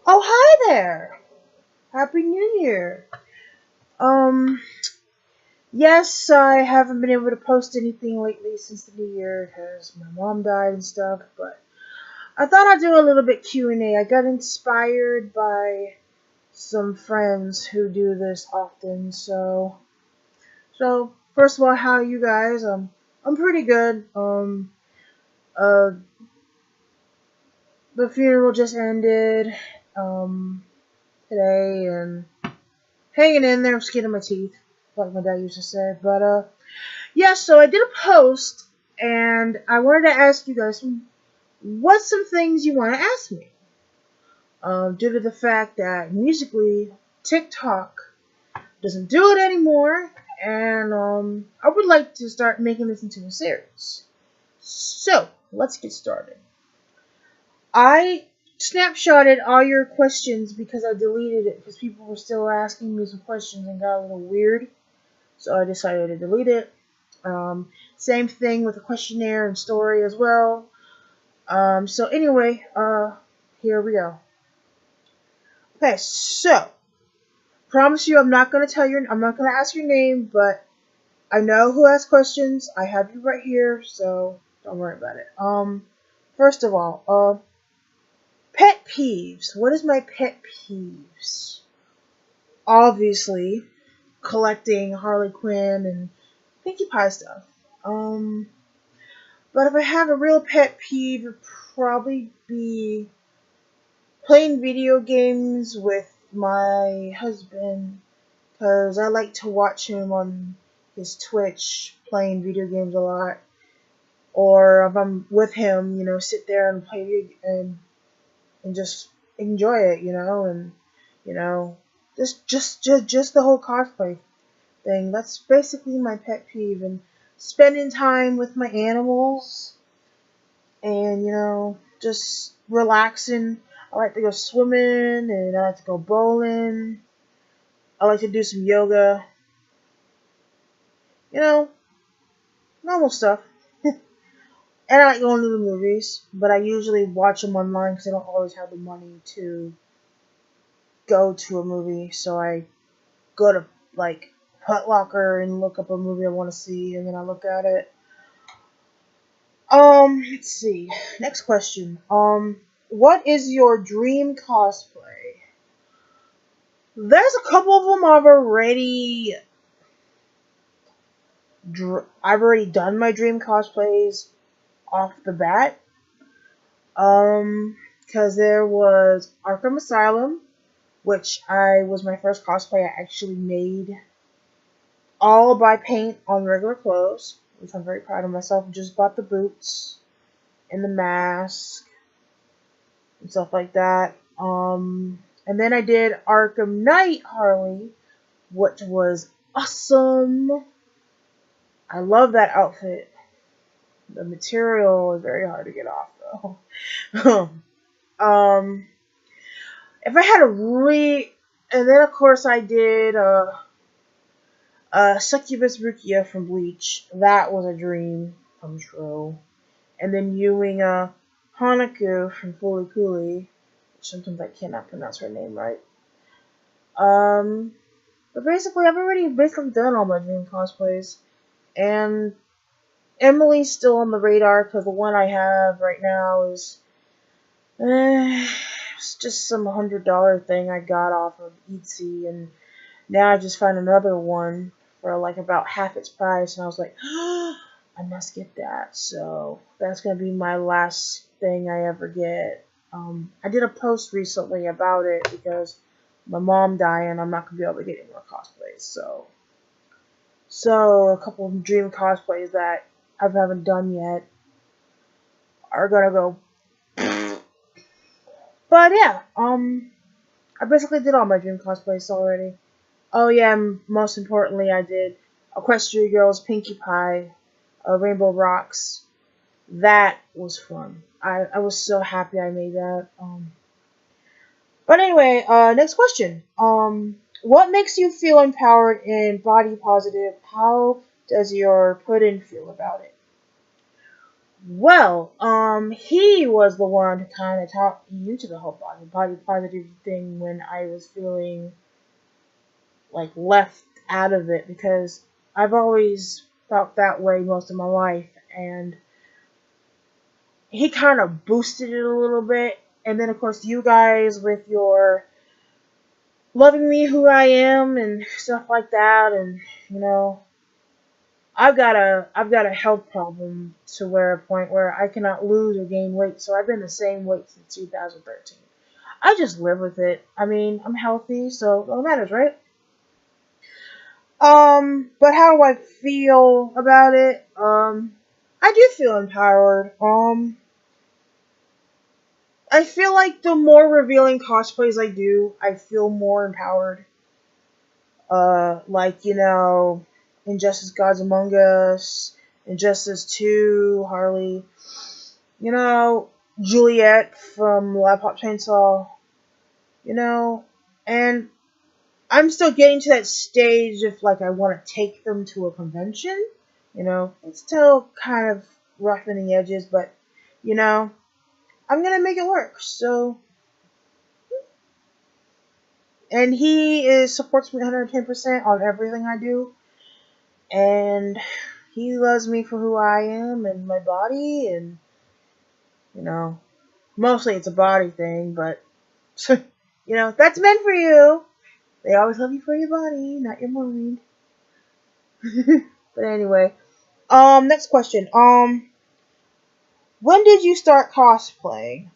Oh, hi there! Happy New Year! Um, yes, I haven't been able to post anything lately since the New Year because my mom died and stuff, but I thought I'd do a little bit Q&A. I got inspired by some friends who do this often, so first of all, how are you guys? I'm pretty good. Uh, the funeral just ended, um, today, and hanging in there, skin in my teeth, like my dad used to say. But yeah. So I did a post, and I wanted to ask you guys what's some things you want to ask me. Due to the fact that musically TikTok doesn't do it anymore, and I would like to start making this into a series. So let's get started. I snapshotted all your questions because I deleted it because people were still asking me some questions and got a little weird. So I decided to delete it. Same thing with the questionnaire and story as well. So anyway, here we go. Okay, so promise you, I'm not gonna I'm not gonna ask your name, but I know who asked questions. I have you right here, so don't worry about it. First of all, pet peeves. What is my pet peeves? Obviously, collecting Harley Quinn and Pinkie Pie stuff. Um, but if I have a real pet peeve, it would probably be playing video games with my husband, because I like to watch him on his Twitch playing video games a lot. Or if I'm with him, sit there and and just enjoy it, and you know, just the whole cosplay thing. That's basically my pet peeve, and spending time with my animals and just relaxing. I like to go swimming and I like to go bowling. I like to do some yoga. You know, normal stuff. And I like going to the movies, but I usually watch them online because I don't always have the money to go to a movie. So I go to like Put Locker and look up a movie I want to see, and then I look at it. Let's see. Next question. What is your dream cosplay? There's a couple of them I've already done my dream cosplays off the bat. Because there was Arkham Asylum, which I was my first cosplay I actually made all by paint on regular clothes, which I'm very proud of myself. Just bought the boots and the mask and stuff like that. And then I did Arkham Knight Harley, which was awesome. I love that outfit. The material is very hard to get off though. If I had and then of course I did Succubus Rukia from Bleach. That was a dream come true. And then Ewing Hanaku from Fooly Cooly. Sometimes I cannot pronounce her name right. But basically, I've already done all my dream cosplays, and Emily's still on the radar because the one I have right now is it's just some $100 thing I got off of Etsy, and now I just found another one for like about half its price, and I was like, I must get that. So that's gonna be my last thing I ever get. I did a post recently about it because my mom died and I'm not gonna be able to get any more cosplays. So a couple of dream cosplays that I haven't done yet are gonna go. But yeah, I basically did all my dream cosplays already. Oh yeah, and most importantly, I did Equestria Girls, Pinkie Pie, Rainbow Rocks. That was fun. I was so happy I made that. But anyway, next question. What makes you feel empowered and body positive? How does your puddin feel about it? Well, he was the one who kind of talked me into the whole body positive thing when I was feeling like left out of it, because I've always felt that way most of my life, and he kind of boosted it a little bit. And then of course you guys with your loving me who I am and stuff like that, and you know, I've got a health problem to where a point where I cannot lose or gain weight, so I've been the same weight since 2013. I just live with it. I mean, I'm healthy, so it all matters, right? But how do I feel about it? I do feel empowered. I feel like the more revealing cosplays I do, I feel more empowered. Like, you know, Injustice Gods Among Us, Injustice 2, Harley, you know, Juliet from Live Pop Chainsaw, you know, and I'm still getting to that stage of like I want to take them to a convention, you know, it's still kind of rough in the edges, but you know, I'm gonna make it work. So, and he supports me 110% on everything I do, and he loves me for who I am and my body, and you know, mostly it's a body thing, but you know, that's meant for you. They always love you for your body, not your mind. But anyway, next question. When did you start cosplaying?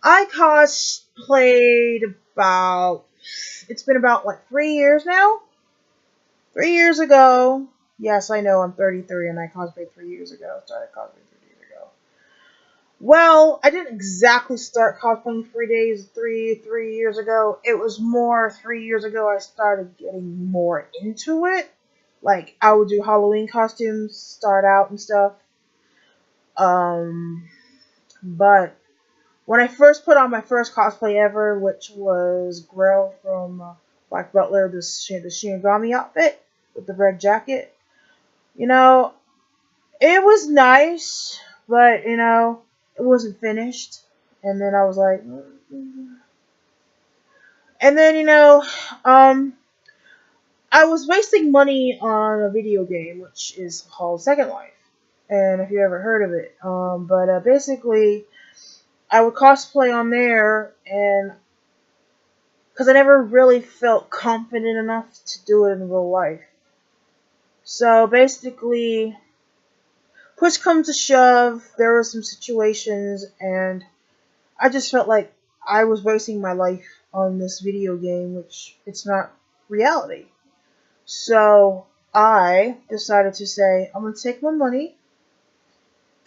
I cosplayed about, it's been about like 3 years now. 3 years ago. Yes, I know I'm 33 and I cosplayed 3 years ago. Started cosplaying 3 years ago. Well, I didn't exactly start cosplaying 3 years ago. It was more 3 years ago I started getting more into it. Like I would do Halloween costumes, start out and stuff. Um, but when I first put on my first cosplay ever, which was Grell from Black Butler, the Shinigami outfit with the red jacket, you know, it was nice, but you know, it wasn't finished. And then I was like, and then you know, I was wasting money on a video game which is called Second Life, and if you ever heard of it, but basically, I would cosplay on there, and because I never really felt confident enough to do it in real life. So basically, push comes to shove, there were some situations, and I just felt like I was wasting my life on this video game, which it's not reality. So I decided to say, I'm going to take my money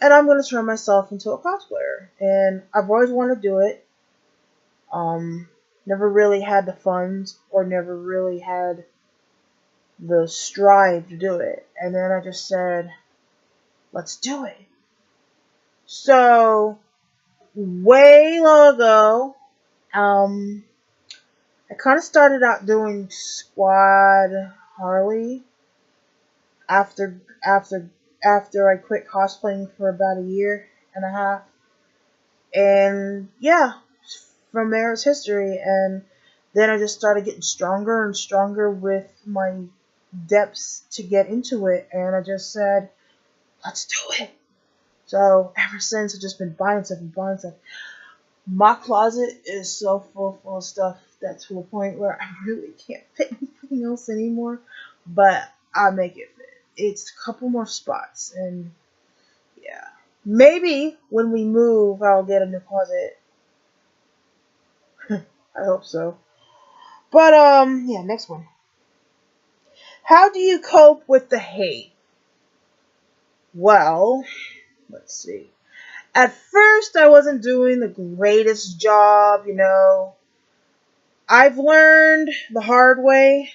and I'm going to turn myself into a cosplayer. And I've always wanted to do it. Never really had the funds or never really had the strive to do it. And then I just said, let's do it. So, way long ago, I kind of started out doing squad Harley after I quit cosplaying for about a year and a half. And yeah, from there it's history. And then I just started getting stronger and stronger with my depths to get into it. And I just said, let's do it. So ever since, I've just been buying stuff and buying stuff. My closet is so full of stuff that to a point where I really can't fit anything else anymore. But I make it fit. It's a couple more spots, and yeah, maybe when we move, I'll get a new closet. I hope so. But yeah, next one. How do you cope with the hate? Well, let's see. At first, I wasn't doing the greatest job, you know. I've learned the hard way.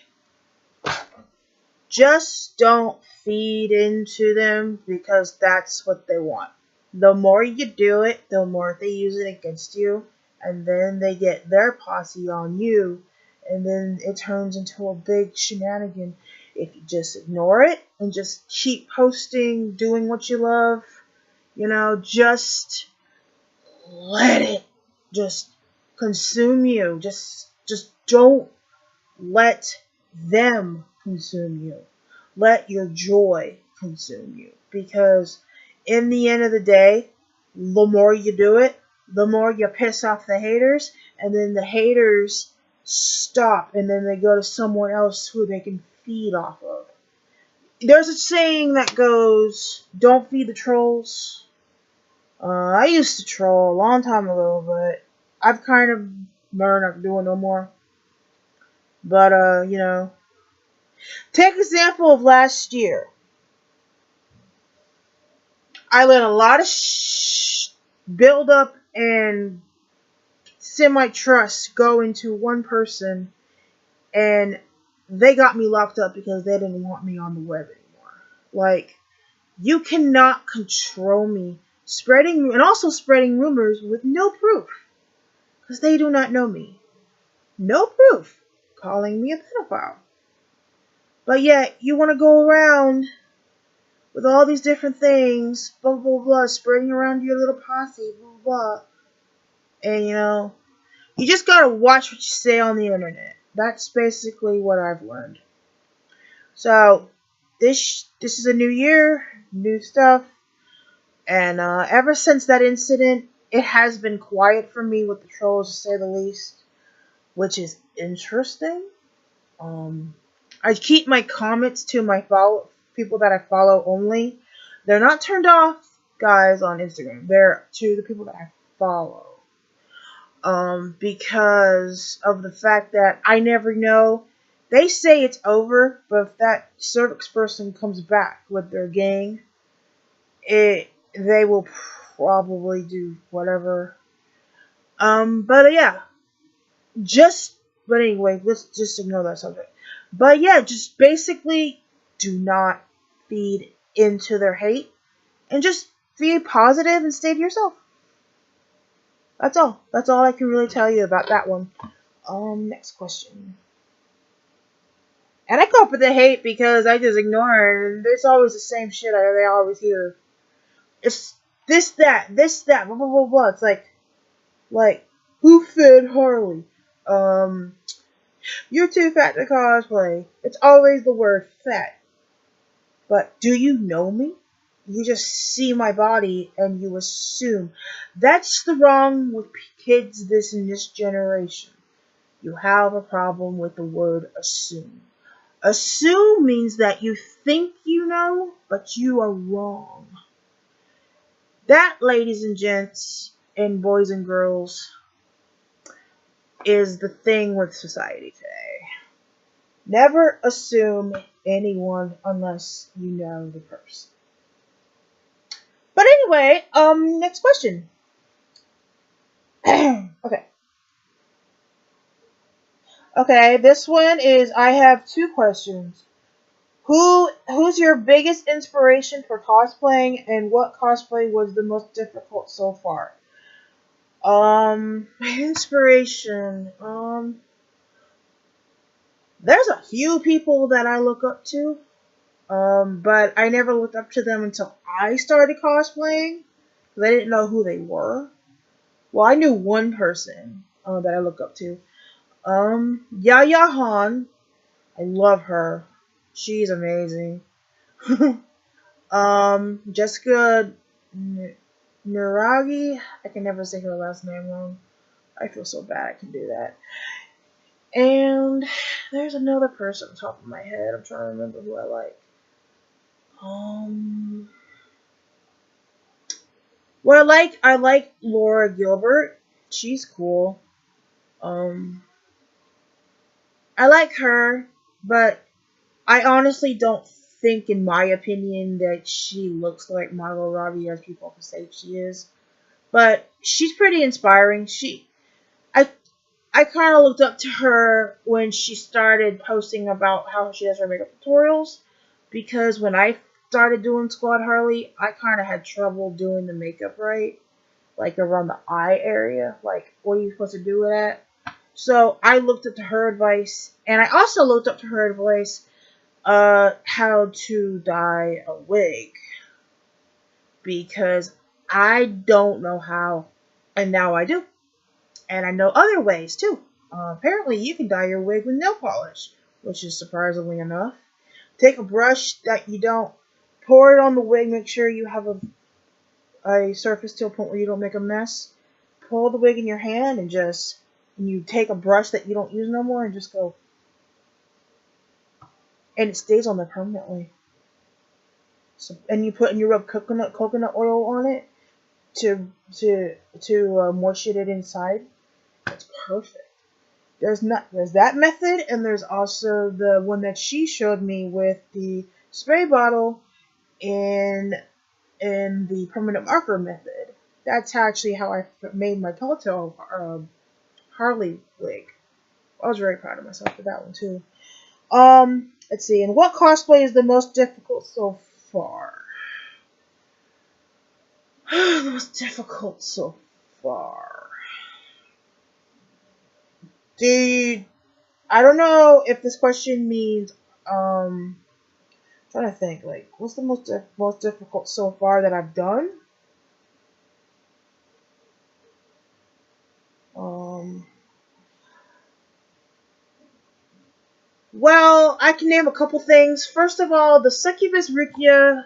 Just don't feed into them because that's what they want. The more you do it, the more they use it against you, and then they get their posse on you, and then it turns into a big shenanigan. If you just ignore it and just keep posting, doing what you love, You know, just let it just consume you. Just don't let them consume you. Let your joy consume you. Because in the end of the day, the more you do it, the more you piss off the haters, and then the haters stop, and then they go to someone else who they can feed off of. There's a saying that goes, don't feed the trolls. I used to troll a long time ago, but I've kind of learned not to do it no more. But, you know, take example of last year. I let a lot of build up and semi-trust go into one person, and they got me locked up because they didn't want me on the web anymore. Like, you cannot control me. Spreading rumors with no proof. Because they do not know me. No proof. Calling me a pedophile. But yet, you want to go around with all these different things, blah, blah, blah, spreading around your little posse, blah, blah. And, you know, you just gotta watch what you say on the internet. That's basically what I've learned. So, this is a new year, new stuff. And ever since that incident, it has been quiet for me with the trolls, to say the least. Which is interesting. I keep my comments to my people that I follow only. They're not turned off, guys, on Instagram. They're to the people that I follow. Because of the fact that I never know. They say it's over, but if that cervix person comes back with their gang, they will probably do whatever. But yeah. But anyway, let's just ignore that subject. But yeah, just basically do not feed into their hate. And just be positive and stay to yourself. That's all. That's all I can really tell you about that one. Next question. And I cope with the hate because I just ignore it. And it's always the same shit they always hear. It's this, that, blah, blah, blah, blah. It's like, who fed Harley? You're too fat to cosplay. It's always the word fat. But do you know me? You just see my body and you assume. That's the wrong with kids in this generation. You have a problem with the word assume. Assume means that you think you know, but you are wrong. That, ladies and gents, and boys and girls, is the thing with society today. Never assume anyone unless you know the person. But anyway, next question. Okay, this one is, I have two questions. Who's your biggest inspiration for cosplaying, and what cosplay was the most difficult so far? My inspiration, there's a few people that I look up to, but I never looked up to them until I started cosplaying, because I didn't know who they were. Well, I knew one person that I look up to. Yaya Han. I love her. She's amazing. Jessica Nuragi. I can never say her last name wrong. I feel so bad I can do that. And there's another person on top of my head. I'm trying to remember who I like. Well, I like Laura Gilbert. She's cool. I like her, but I honestly don't think, in my opinion, that she looks like Margot Robbie as people say she is. But she's pretty inspiring. I kind of looked up to her when she started posting about how she does her makeup tutorials, because when I started doing Squad Harley, I kind of had trouble doing the makeup right, like around the eye area. Like, what are you supposed to do with that? So I looked up to her advice, and I also looked up to her advice how to dye a wig, because I don't know how, and now I do. And I know other ways too. Apparently, you can dye your wig with nail polish, which is surprisingly enough. Take a brush that you don't pour it on the wig. Make sure you have a surface to a point where you don't make a mess. Pull the wig in your hand and you take a brush that you don't use no more and just go, and it stays on there permanently. So, and you rub coconut oil on it to moisten it inside. It's perfect. There's that method, and there's also the one that she showed me with the spray bottle in the permanent marker method. That's actually how I made my Telltale Harley wig. I was very proud of myself for that one too. Let's see. And what cosplay is the most difficult so far? The most difficult so far. I don't know if this question means I'm trying to think, like, what's the most difficult so far that I've done? Well, I can name a couple things. First of all, the succubus Rukia,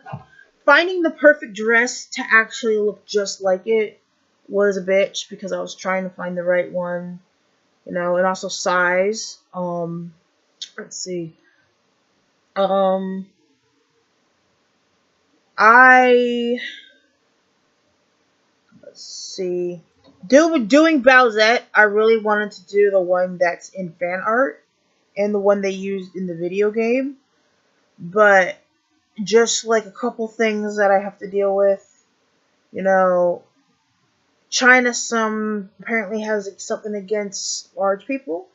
finding the perfect dress to actually look just like it was a bitch because I was trying to find the right one, and also size. Let's see. Let's see. Doing Bowsette, I really wanted to do the one that's in fan art and the one they used in the video game, but just like a couple things that I have to deal with, China apparently has something against large people,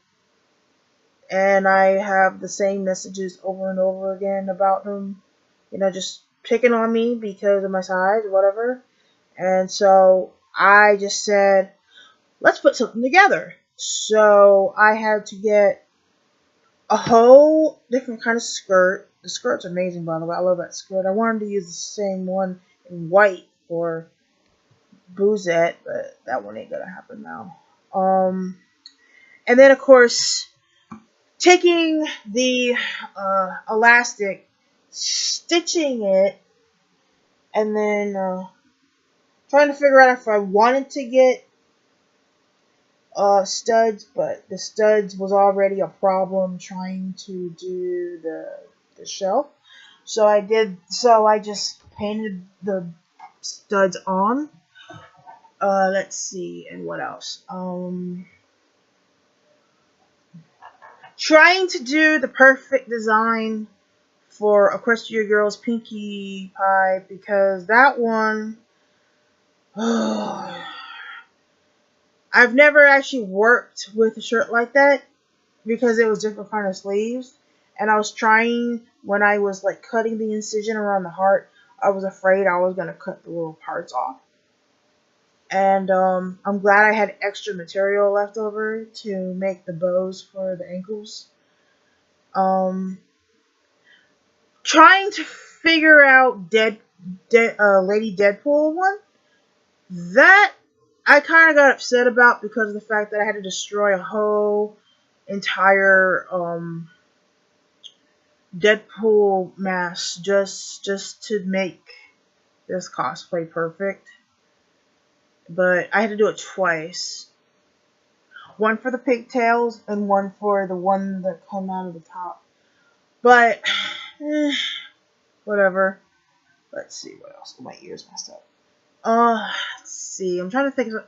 and I have the same messages over and over again about them, just picking on me because of my size, whatever. And so I just said, let's put something together. So I had to get a whole different kind of skirt. The skirt's amazing, by the way. I love that skirt. I wanted to use the same one in white for Boozette, but that one ain't gonna happen now. And then, of course, taking the elastic, stitching it, and then trying to figure out if I wanted to get studs, but the studs was already a problem trying to do the shell. So I just painted the studs on. Let's see, and what else? Trying to do the perfect design for Equestria Girls Pinkie Pie, because that one, I've never actually worked with a shirt like that because it was different kind of sleeves, and I was trying, when I was like cutting the incision around the heart, I was afraid I was gonna cut the little parts off. And I'm glad I had extra material left over to make the bows for the ankles. Trying to figure out Lady Deadpool one. That I kind of got upset about because of the fact that I had to destroy a whole entire Deadpool mask just to make this cosplay perfect. But I had to do it twice. One for the pigtails and one for the one that come out of the top. But whatever. Let's see what else. My ears messed up. Let's see. I'm trying to think of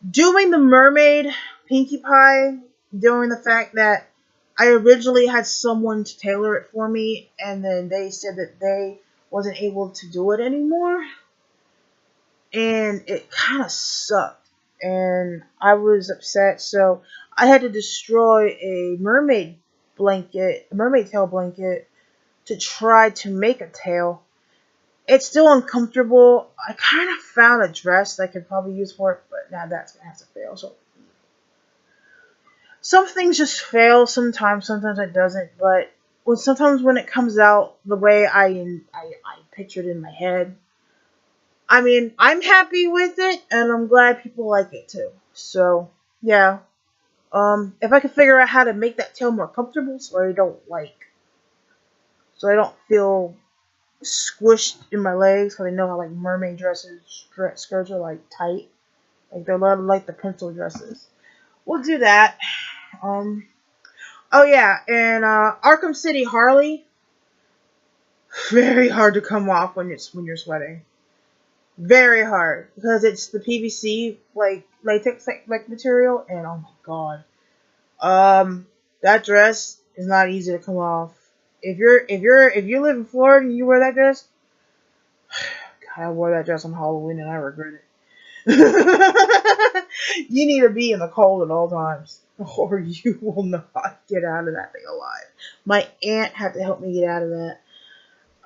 doing the mermaid Pinkie Pie, doing the fact that I originally had someone to tailor it for me, and then they said that they wasn't able to do it anymore. And it kind of sucked, and I was upset, so I had to destroy a mermaid tail blanket to try to make a tail. It's still uncomfortable. I kind of found a dress that I could probably use for it, but now that's gonna have to fail. So some things just fail sometimes it doesn't, but sometimes when it comes out the way I pictured in my head, I mean, I'm happy with it, and I'm glad people like it too. So, yeah. If I could figure out how to make that tail more comfortable, so I don't feel squished in my legs, because I know how like mermaid skirts are like tight, like they're a lot like the pencil dresses. We'll do that. Um, oh yeah, and Arkham City Harley, very hard to come off when you're sweating. Very hard because it's the PVC like latex like material, and oh my god, that dress is not easy to come off. If you live in Florida and you wear that dress, God, I wore that dress on Halloween and I regret it. You need to be in the cold at all times, or you will not get out of that thing alive. My aunt had to help me get out of that.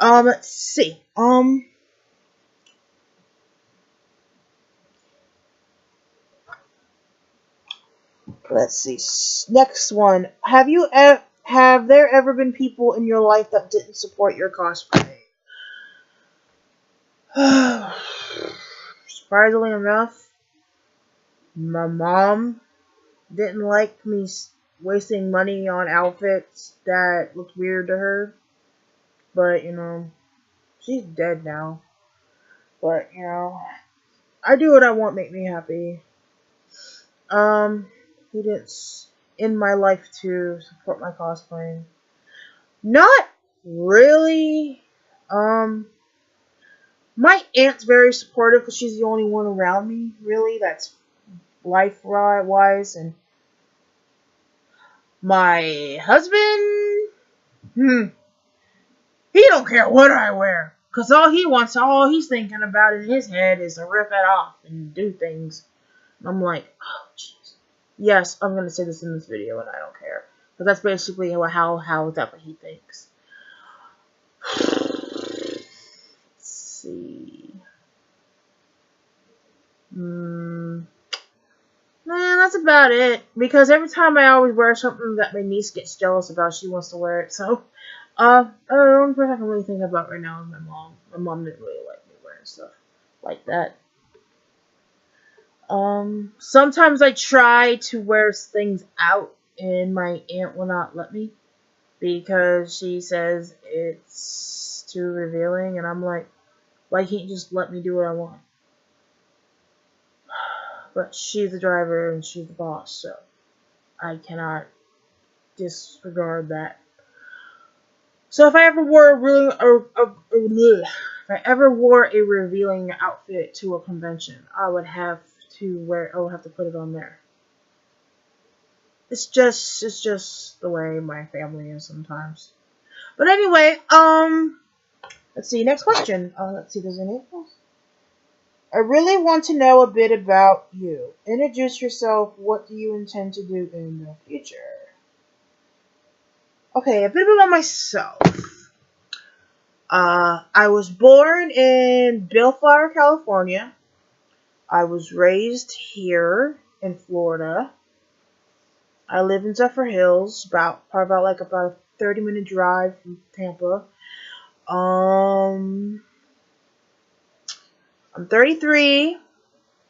Let's see. Let's see. Next one. Have there ever been people in your life that didn't support your cosplay? Surprisingly enough, my mom didn't like me wasting money on outfits that looked weird to her. But, she's dead now. But, I do what I want, make me happy. Who didn't in my life to support my cosplaying? Not really. My aunt's very supportive because she's the only one around me, really, that's life-wise. And my husband, he don't care what I wear. Because all he's thinking about in his head is to rip it off and do things. And I'm like, oh, jeez. Yes, I'm going to say this in this video, and I don't care. But that's basically how that's what he thinks. Let's see. Man, that's about it. Because every time I always wear something that my niece gets jealous about, she wants to wear it. So, the only person I can really think about right now is my mom. My mom didn't really like me wearing stuff like that. Sometimes I try to wear things out, and my aunt will not let me because she says it's too revealing, and I'm like, why can't you just let me do what I want? But she's the driver and she's the boss, so I cannot disregard that. So if I ever wore a revealing outfit to a convention, I would have to put it on there. It's just the way my family is sometimes. But anyway, let's see, next question. Let's see if there's any else. I really want to know a bit about you. Introduce yourself. What do you intend to do in the future? Okay, a bit about myself. I was born in Bellflower, California. I was raised here in Florida. I live in Zephyr Hills, about a 30-minute drive from Tampa. I'm 33.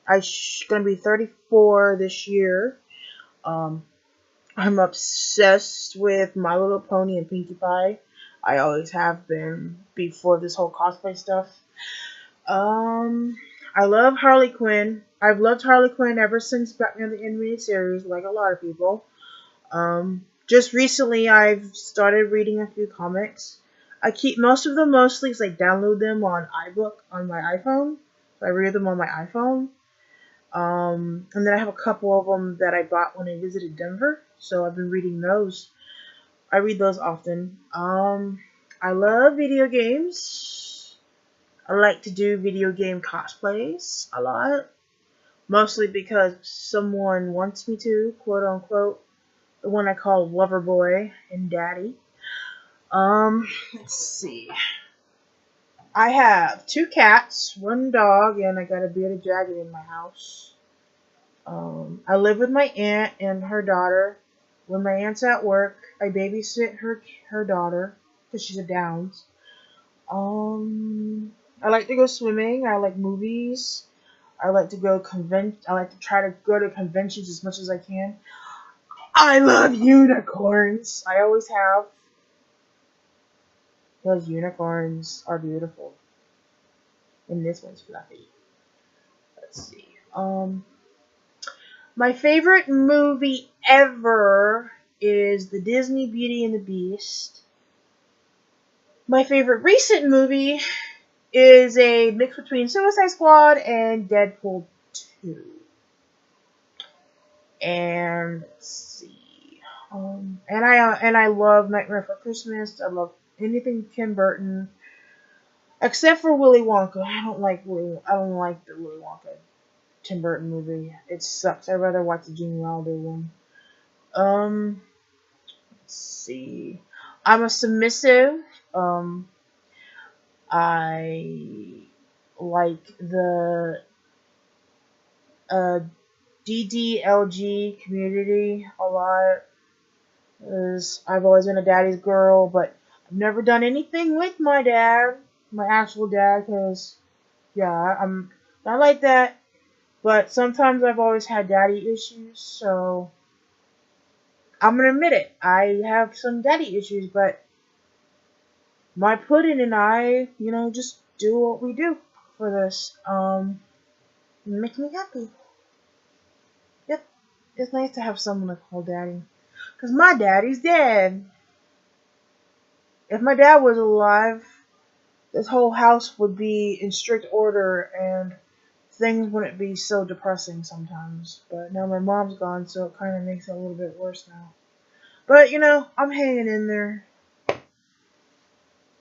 I'm gonna be 34 this year. I'm obsessed with My Little Pony and Pinkie Pie. I always have been before this whole cosplay stuff. I love Harley Quinn. I've loved Harley Quinn ever since Batman the Animated Series, like a lot of people. Just recently I've started reading a few comics. I keep most of them mostly because I download them on iBook on my iPhone. I read them on my iPhone. And then I have a couple of them that I bought when I visited Denver. So I've been reading those. I read those often. I love video games. I like to do video game cosplays a lot. Mostly because someone wants me to, quote unquote. The one I call Loverboy and Daddy. Let's see. I have 2 cats, 1 dog, and I got a bearded dragon in my house. I live with my aunt and her daughter. When my aunt's at work, I babysit her daughter because she's a Downs. I like to go swimming. I like movies. I like to go I like to try to go to conventions as much as I can. I love unicorns. I always have. Because unicorns are beautiful. And this one's fluffy. Let's see. My favorite movie ever is the Disney Beauty and the Beast. My favorite recent movie is a mix between Suicide Squad and Deadpool 2. And let's see. And I love Nightmare Before Christmas. I love anything Tim Burton, except for Willy Wonka. I don't like the Willy Wonka Tim Burton movie. It sucks. I'd rather watch the Gene Wilder one. Let's see. I'm a submissive. I like the DDLG community a lot. Because I've always been a daddy's girl, but I've never done anything with my dad, my actual dad, because, yeah, I'm not like that. But sometimes I've always had daddy issues, so I'm going to admit it. I have some daddy issues, but my pudding and I, just do what we do for this. It makes me happy. Yep, it's nice to have someone to call daddy. Because my daddy's dead. If my dad was alive, this whole house would be in strict order and things wouldn't be so depressing sometimes. But now my mom's gone, so it kind of makes it a little bit worse now. But, I'm hanging in there.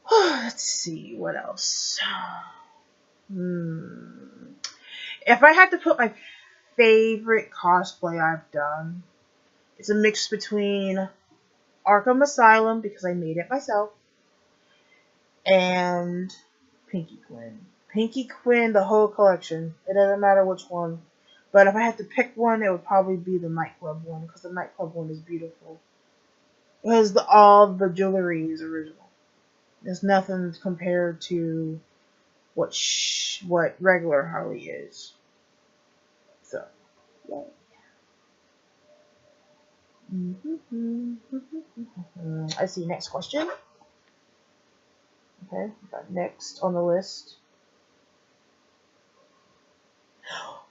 Let's see, what else? If I had to put my favorite cosplay I've done, it's a mix between Arkham Asylum, because I made it myself, and Pinkie Quinn. Pinkie Quinn, the whole collection. It doesn't matter which one. But if I had to pick one, it would probably be the nightclub one, because the nightclub one is beautiful. Because all the jewelry is original. There's nothing compared to what regular Harley is. So, yeah. I see. Next question. Okay, got next on the list.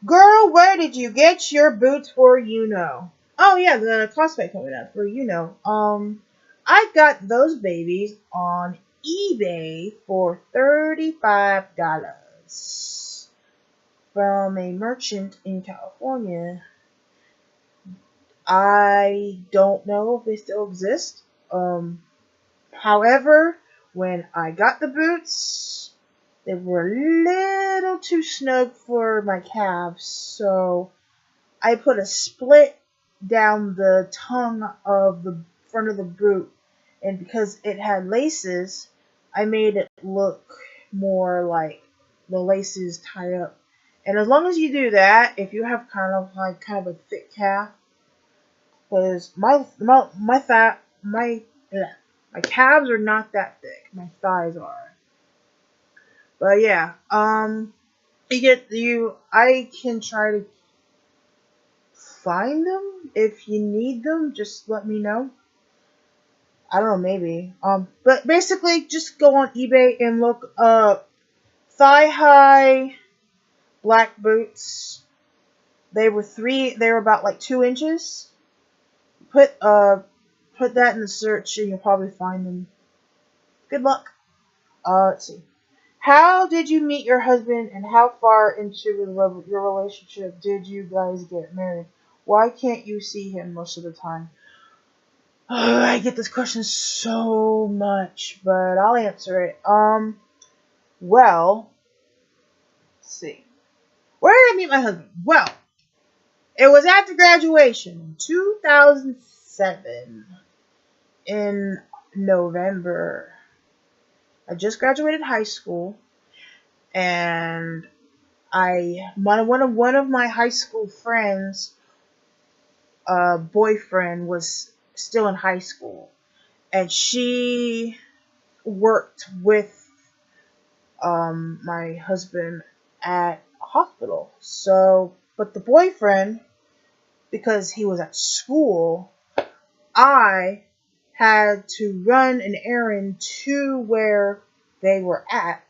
Girl, where did you get your boots for Oh yeah, the cosplay coming up for I got those babies on eBay for $35 from a merchant in California. I don't know if they still exist. However, when I got the boots, they were a little too snug for my calves, so I put a split down the tongue of the front of the boot, and because it had laces, I made it look more like the laces tie up. And as long as you do that, if you have kind of a thick calf, because my calves are not that thick. My thighs are. But yeah, I can try to find them if you need them. Just let me know. I don't know, maybe. But basically, just go on eBay and look up thigh-high black boots. They were about like 2 inches. Put that in the search and you'll probably find them. Good luck. Let's see. How did you meet your husband, and how far into your relationship did you guys get married? Why can't you see him most of the time? I get this question so much, but I'll answer it. Well, let's see. Where did I meet my husband? Well, it was after graduation, 2007, in November. I just graduated high school, and one of my high school friends' boyfriend was still in high school, and she worked with my husband at a hospital. So, but the boyfriend, because he was at school, I had to run an errand to where they were at,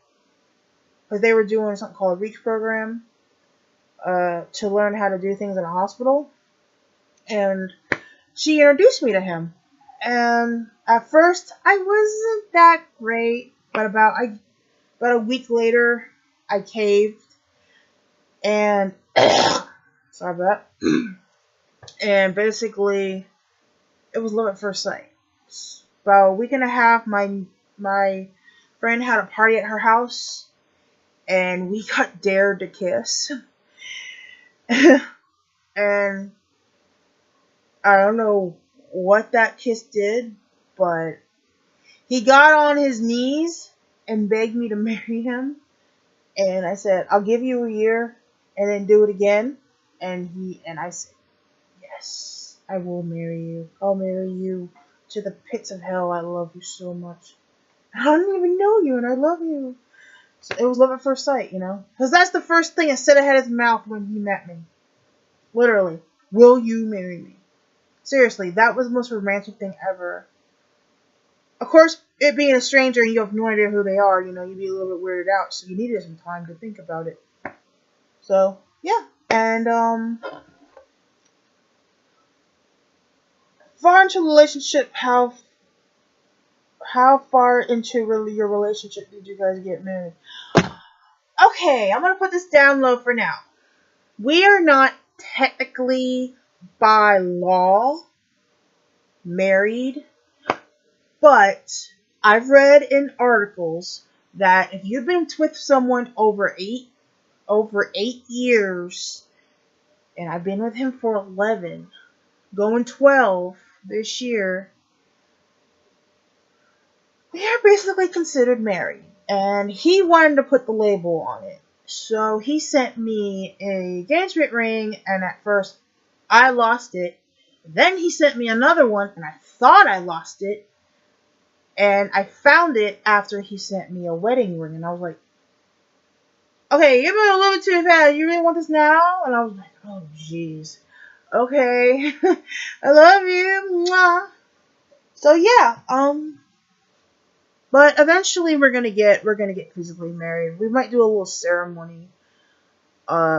because they were doing something called a REACH program, to learn how to do things in a hospital. And she introduced me to him. And at first, I wasn't that great, but about a week later, I caved. And sorry about that. And basically, it was love at first sight. About a week and a half, my friend had a party at her house, and we got dared to kiss. And I don't know what that kiss did, but he got on his knees and begged me to marry him. And I said, I'll give you a year and then do it again. And I said, yes, I will marry you. I'll marry you to the pits of hell. I love you so much. I don't even know you, and I love you. So it was love at first sight, you know? Because that's the first thing that said out of his mouth when he met me. Literally, will you marry me? Seriously, that was the most romantic thing ever. Of course, it being a stranger and you have no idea who they are, you know, you'd be a little bit weirded out, so you needed some time to think about it. So, yeah. And, far into the relationship, how far into really your relationship did you guys get married? Okay, I'm gonna put this down low for now. We are not technically, by law, married, but I've read in articles that if you've been with someone over eight years, and I've been with him for 11, going 12 this year, we are basically considered married. And he wanted to put the label on it. So he sent me a engagement ring, and at first I lost it. Then he sent me another one, and I thought I lost it. And I found it after he sent me a wedding ring, and I was like, okay, you're going a little bit too fast. You really want this now? And I was like, oh, jeez. Okay. I love you. Mwah. So, yeah, but eventually we're gonna get physically married. We might do a little ceremony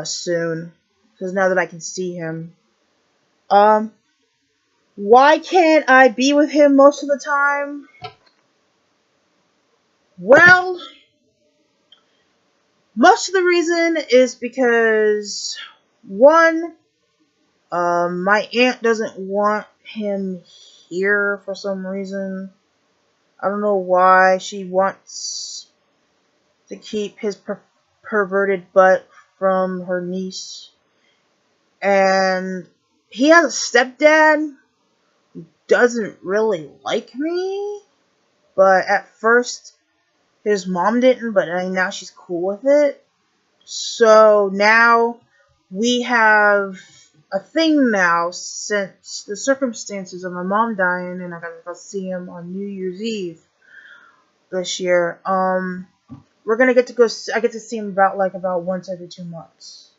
soon, because now that I can see him. Why can't I be with him most of the time? Well, most of the reason is because, one, my aunt doesn't want him here for some reason. I don't know why. She wants to keep his perverted butt from her niece. And he has a stepdad who doesn't really like me. But at first, his mom didn't, but now she's cool with it. So now we have a thing now, since the circumstances of my mom dying, and I got to go see him on New Year's Eve this year. We're gonna get to go. I get to see him about once every 2 months.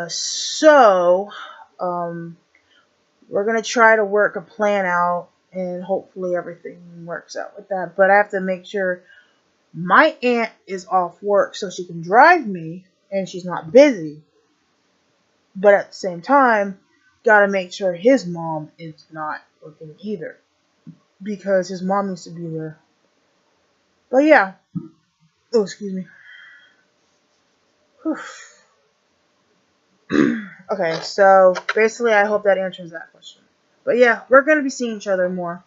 So we're gonna try to work a plan out, and hopefully everything works out with that. But I have to make sure my aunt is off work so she can drive me, and she's not busy. But at the same time, gotta make sure his mom is not working either, because his mom needs to be there. But yeah. Oh, excuse me. Okay, so basically I hope that answers that question. But yeah, we're going to be seeing each other more.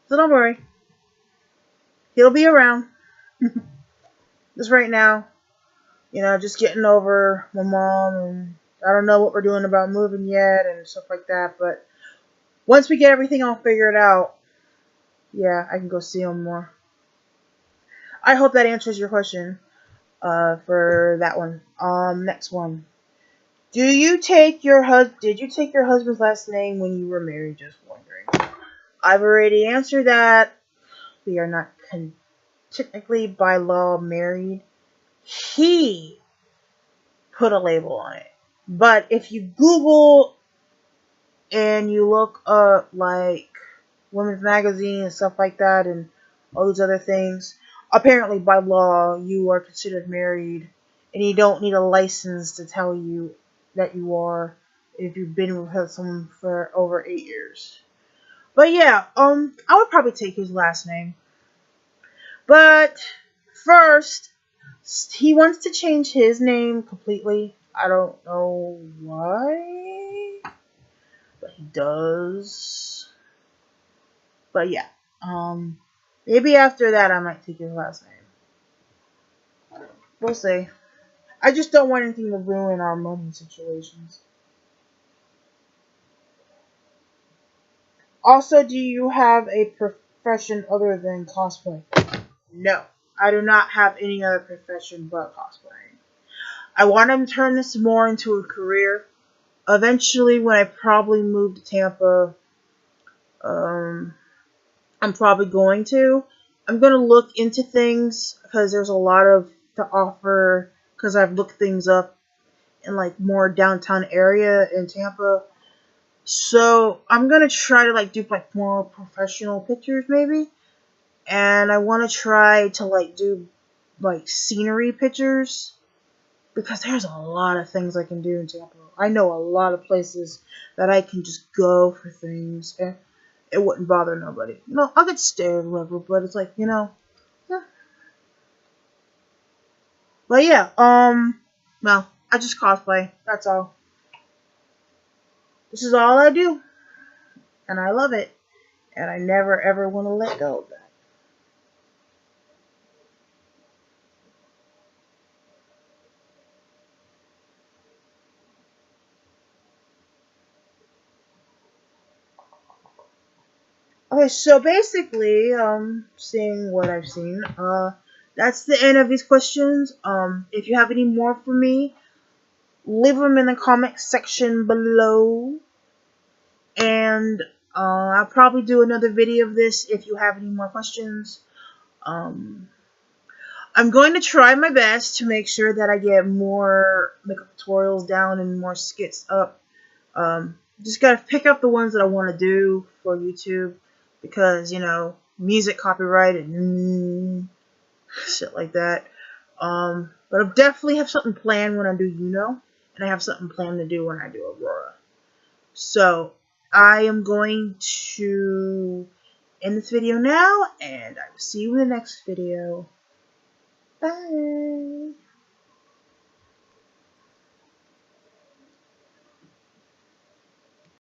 So don't worry. He'll be around. Just right now, just getting over my mom, and I don't know what we're doing about moving yet and stuff like that. But once we get everything all figured out, yeah, I can go see him more. I hope that answers your question for that one. Next one. Did you take your husband's last name when you were married? Just wondering. I've already answered that. We are not technically by law married, he put a label on it. But if you Google and you look up like women's magazine and stuff like that and all these other things, apparently by law you are considered married and you don't need a license to tell you that you are if you've been with someone for over 8 years. But yeah, I would probably take his last name. But first, he wants to change his name completely. I don't know why, but he does. But yeah, maybe after that I might take his last name. We'll see. I just don't want anything to ruin our money situations. Also, do you have a profession other than cosplay? No, I do not have any other profession but cosplaying. I want to turn this more into a career. Eventually, when I probably move to Tampa, I'm probably going to. I'm going to look into things because there's a lot of to offer because I've looked things up in like more downtown area in Tampa. So I'm going to try to like do like more professional pictures maybe. And I want to try to like do like scenery pictures because there's a lot of things I can do in Tampa. I know a lot of places that I can just go for things and it wouldn't bother nobody. No, I could stay or whatever, but it's like, yeah. But yeah, well, I just cosplay. That's all. This is all I do, and I love it, and I never ever want to let go of that. Okay, so basically, seeing what I've seen, that's the end of these questions. If you have any more for me, leave them in the comment section below. And I'll probably do another video of this if you have any more questions. I'm going to try my best to make sure that I get more makeup tutorials down and more skits up. Just gotta pick up the ones that I want to do for YouTube because, music copyright and shit like that. But I definitely have something planned when I do and I have something planned to do when I do Aurora. So I am going to end this video now, and I will see you in the next video. Bye.